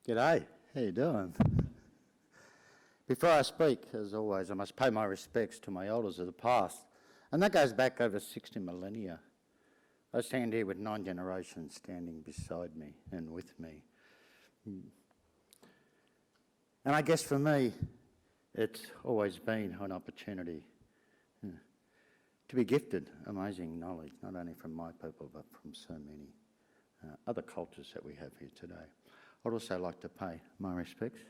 G'day, how you doing? Before I speak, as always, I must pay my respects to my elders of the past, and that goes back over 60 millennia. I stand here with 9 generations standing beside me and with me. And I guess for me, it's always been an opportunity to be gifted amazing knowledge, not only from my people, but from so many other cultures that we have here today. I'd also like to pay my respects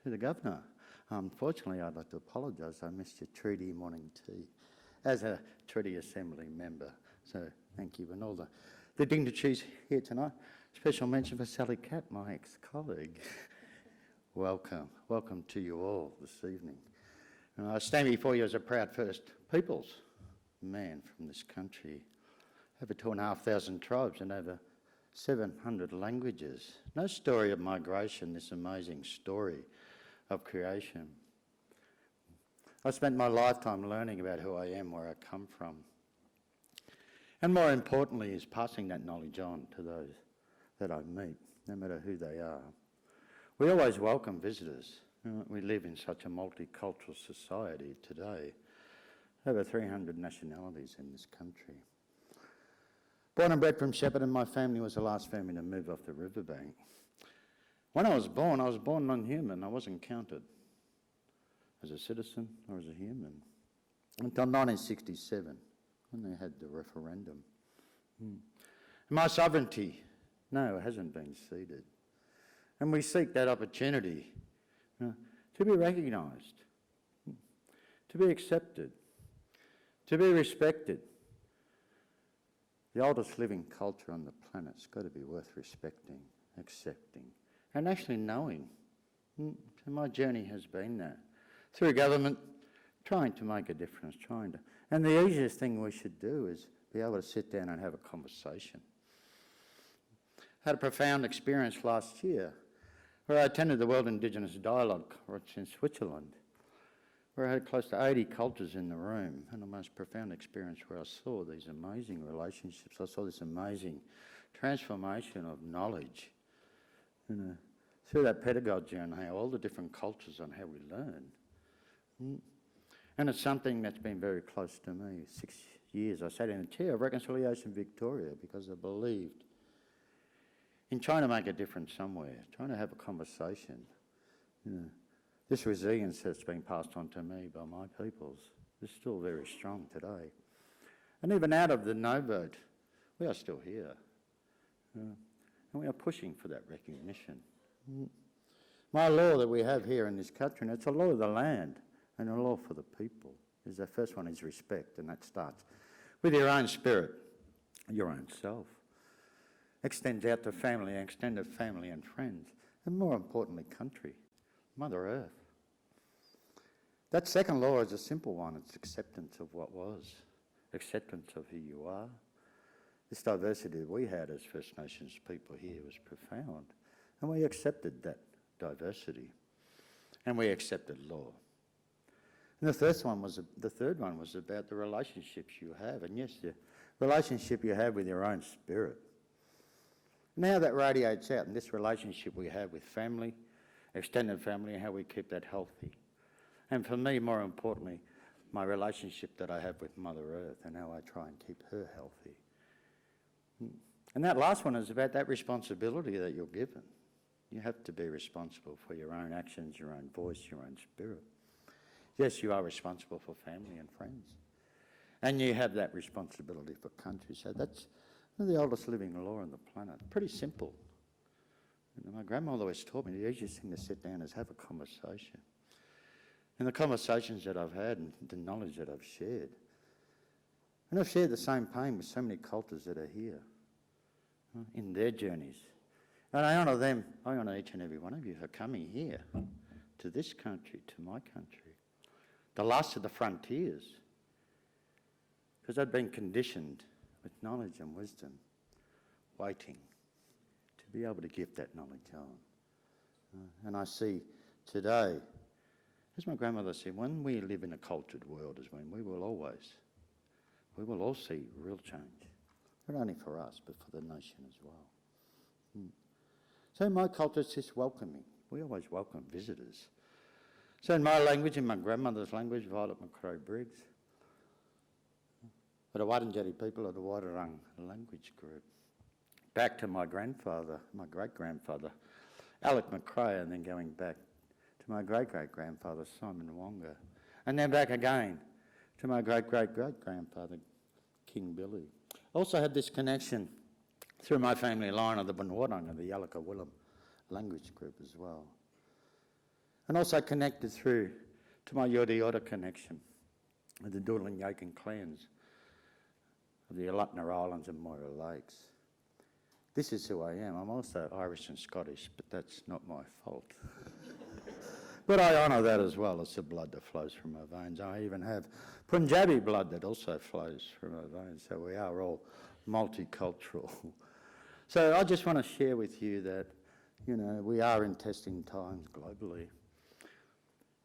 to the Governor. Unfortunately, I'd like to apologise. I missed your treaty morning tea as a Treaty Assembly member. So thank you. And all the dignitaries here tonight. Special mention for Sally Catt, my ex-colleague. Welcome. Welcome to you all this evening. I stand before you as a proud First Peoples man from this country. Over 2,500 tribes and over 700 languages. No story of migration, this amazing story of creation. I spent my lifetime learning about who I am, where I come from. And more importantly is passing that knowledge on to those that I meet, no matter who they are. We always welcome visitors. We live in such a multicultural society today. Over 300 nationalities in this country. Born and bred from Shepparton, my family was the last family to move off the riverbank. When I was born non-human. I wasn't counted as a citizen or as a human until 1967, when they had the referendum. And my sovereignty, no, it hasn't been ceded. And we seek that opportunity to be recognised, to be accepted, to be respected. The oldest living culture on the planet's got to be worth respecting, accepting, and actually knowing. And my journey has been that. Through government, trying to make a difference, And the easiest thing we should do is be able to sit down and have a conversation. I had a profound experience last year where I attended the World Indigenous Dialogue in Switzerland, where I had close to 80 cultures in the room, and the most profound experience where I saw these amazing relationships. I saw this amazing transformation of knowledge, through that pedagogy on how all the different cultures on how we learn. And it's something that's been very close to me. 6 years I sat in a chair of Reconciliation Victoria because I believed in trying to make a difference somewhere, trying to have a conversation. This resilience that's been passed on to me by my peoples is still very strong today. And even out of the no vote, we are still here. And we are pushing for that recognition. My law that we have here in this country, and it's a law of the land and a law for the people, is the first one is respect, and that starts with your own spirit, your own self. Extends out to family, extended family and friends, and more importantly, country. Mother Earth. That second law is a simple one. It's acceptance of what was, acceptance of who you are. This diversity that we had as First Nations people here was profound, and we accepted that diversity, and we accepted law. And the third one was about the relationships you have, and yes, the relationship you have with your own spirit. And how that radiates out in this relationship we have with family, extended family, and how we keep that healthy. And for me, more importantly, my relationship that I have with Mother Earth and how I try and keep her healthy. And that last one is about that responsibility that you're given. You have to be responsible for your own actions, your own voice, your own spirit. Yes, you are responsible for family and friends. And you have that responsibility for country. So that's the oldest living law on the planet. Pretty simple. My grandmother always taught me the easiest thing to sit down is have a conversation. And the conversations that I've had and the knowledge that I've shared. And I've shared the same pain with so many cultures that are here in their journeys. And I honour them, I honour each and every one of you for coming here to this country, to my country. The last of the frontiers. Because I've been conditioned with knowledge and wisdom, waiting to be able to give that knowledge on. And I see today, as my grandmother said, when we live in a cultured world is when we will all see real change. Not only for us, but for the nation as well. So in my culture, it's just welcoming. We always welcome visitors. So in my language, in my grandmother's language, Violet McCrory Briggs, but the Wurundjeri people of the Wurrung language group. Back to my grandfather, my great-grandfather, Alec McRae, and then going back to my great-great-grandfather, Simon Wonga, and then back again to my great-great-great-grandfather, King Billy. Also had this connection through my family line of the Boon of the Yalaka language group as well. And also connected through to my Yorta connection with the Doodling Yakin clans of the Alutna Islands and Moira Lakes. This is who I am. I'm also Irish and Scottish, but that's not my fault. But I honour that as well. It's the blood that flows from my veins. I even have Punjabi blood that also flows from my veins, so we are all multicultural. So I just want to share with you that, you know, we are in testing times globally,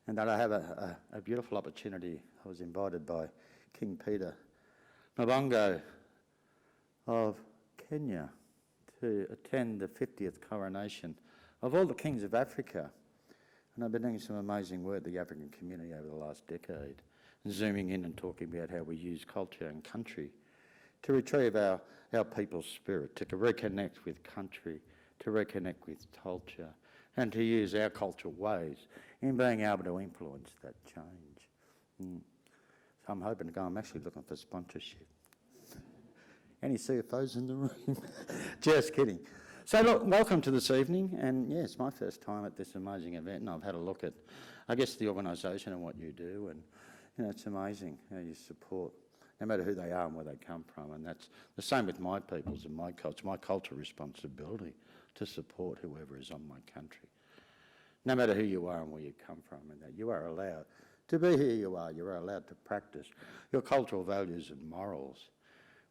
and that I have a beautiful opportunity. I was invited by King Peter Mbongo of Kenya to attend the 50th coronation of all the kings of Africa. And I've been doing some amazing work with the African community over the last decade, and zooming in and talking about how we use culture and country to retrieve our people's spirit, to reconnect with country, to reconnect with culture, and to use our cultural ways in being able to influence that change. So I'm hoping to go. I'm actually looking for sponsorship. Any CFOs in the room? Just kidding. So look, welcome to this evening, and yeah, it's my first time at this amazing event, and I've had a look at, I guess, the organisation and what you do, and you know, it's amazing how you support, no matter who they are and where they come from, and that's the same with my peoples and my cultural responsibility to support whoever is on my country, no matter who you are and where you come from, and that you are allowed to be who you are, you are allowed to practice your cultural values and morals.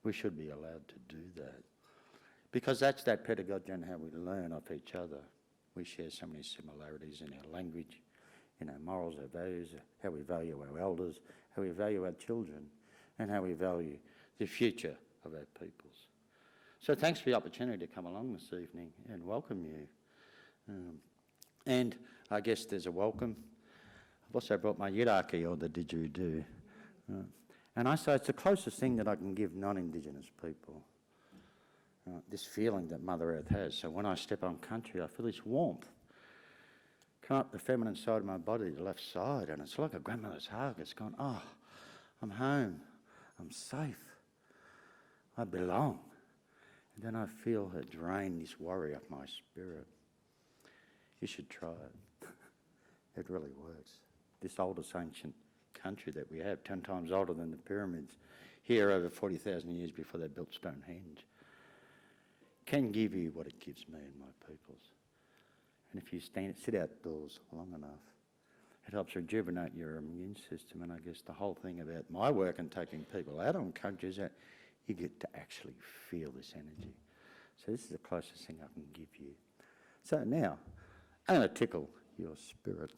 We should be allowed to do that, because that's that pedagogy and how we learn off each other. We share so many similarities in our language, in our morals, our values, how we value our elders, how we value our children, and how we value the future of our peoples. So thanks for the opportunity to come along this evening and welcome you. And I guess there's a welcome. I've also brought my yiraki, or the didgeridoo. And I say it's the closest thing that I can give non-Indigenous people. This feeling that Mother Earth has. So when I step on country, I feel this warmth come up the feminine side of my body, the left side, and it's like a grandmother's hug. It's gone, oh, I'm home, I'm safe, I belong. And then I feel it drain this worry off my spirit. You should try it. It really works. This oldest ancient country that we have, 10 times older than the pyramids, here over 40,000 years before they built Stonehenge, can give you what it gives me and my peoples. And if you sit outdoors long enough, it helps rejuvenate your immune system. And I guess the whole thing about my work and taking people out on country is that you get to actually feel this energy. So this is the closest thing I can give you. So now, I'm going to tickle your spirit.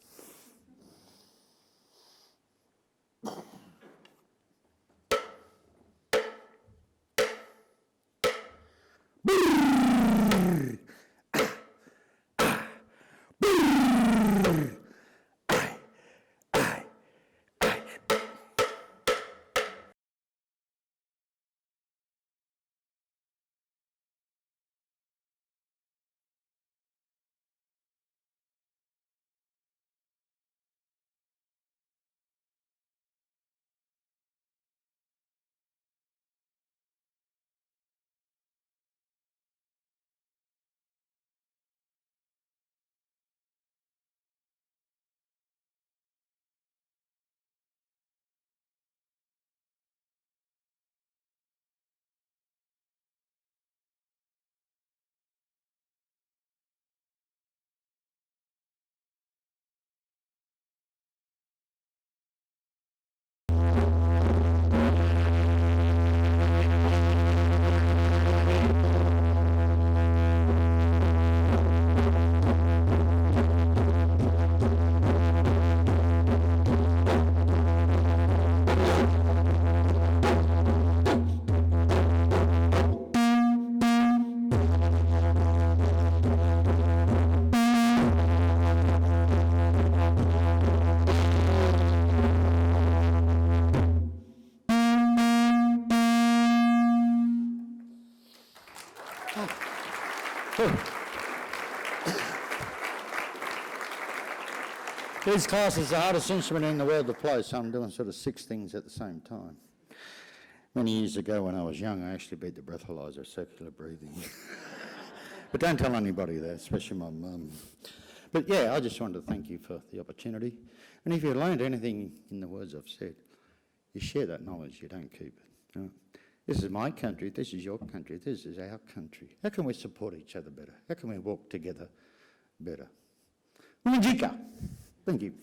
These classes are the hardest instrument in the world to play, so I'm doing sort of 6 things at the same time. Many years ago when I was young, I actually beat the breathalyzer, circular breathing. But don't tell anybody that, especially my mum. But yeah, I just wanted to thank you for the opportunity. And if you learned anything in the words I've said, you share that knowledge, you don't keep it. You know? This is my country, this is your country, this is our country. How can we support each other better? How can we walk together better? Wurrung. Thank you.